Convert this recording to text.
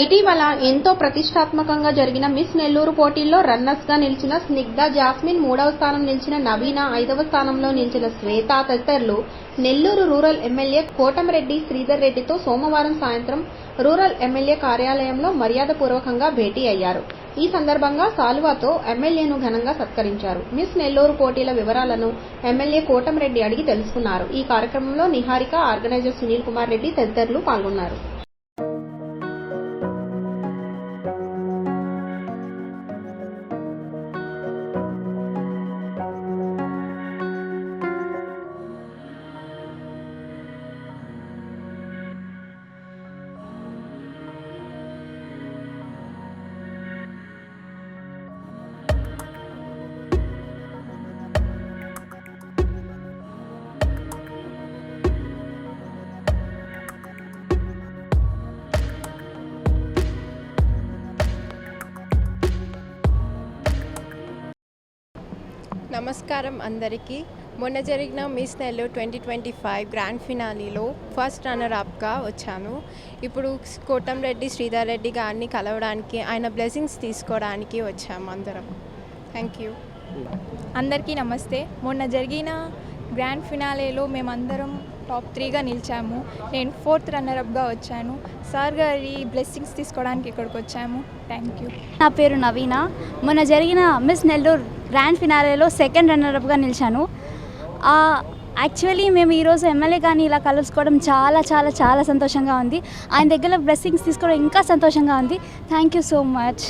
ఇటీవల ఎంతో ప్రతిష్టాత్మకంగా జరిగిన మిస్ నెల్లూరు పోటీల్లో రన్నర్స్గా నిలిచిన స్నిగ్ధ జాస్మిన్, 3వ స్థానం నిలిచిన నవీన, 5వ స్థానంలో నిలిచిన శ్వేత తదితరులు నెల్లూరు రూరల్ ఎమ్మెల్యే కోటమిరెడ్డి శ్రీధర్ రెడ్డితో సోమవారం సాయంత్రం రూరల్ ఎమ్మెల్యే కార్యాలయంలో మర్యాదపూర్వకంగా భేటీ అయ్యారు. ఈ సందర్భంగా సాలువాతో ఎమ్మెల్యేను ఘనంగా సత్కరించారు. మిస్ నెల్లూరు పోటీల వివరాలను ఎమ్మెల్యే కోటమిరెడ్డి అడిగి తెలుసుకున్నారు. ఈ కార్యక్రమంలో నిహారిక, ఆర్గనైజర్ సునీల్ కుమార్ రెడ్డి తదితరులు పాల్గొన్నారు. నమస్కారం అందరికీ. మొన్న జరిగిన మిస్ నెల్లూరు 2025 గ్రాండ్ ఫినాలీలో ఫస్ట్ రన్నర్ అప్గా వచ్చాను. ఇప్పుడు కోటమిరెడ్డి శ్రీధర్ రెడ్డి గారిని కలవడానికి, ఆయన బ్లెస్సింగ్స్ తీసుకోవడానికి వచ్చాము అందరం. Thank you. అందరికీ నమస్తే. మొన్న జరిగిన గ్రాండ్ ఫినాలేలో మేమందరం టాప్ 3గా నిలిచాము. నేను 4th రన్నర్అప్గా వచ్చాను. సార్ గారి బ్లెస్సింగ్స్ తీసుకోవడానికి ఇక్కడికి వచ్చాము. Thank you. నా పేరు నవీన. మొన్న జరిగిన మిస్ నెల్లూరు గ్రాండ్ ఫినాలేలో 2nd రన్నర్అప్గా నిలిచాను. యాక్చువల్లీ మేము ఈరోజు ఎమ్మెల్యే కానీ ఇలా కలుసుకోవడం చాలా చాలా చాలా సంతోషంగా ఉంది. ఆయన దగ్గర బ్లెస్సింగ్స్ తీసుకోవడం ఇంకా సంతోషంగా ఉంది. Thank you so much.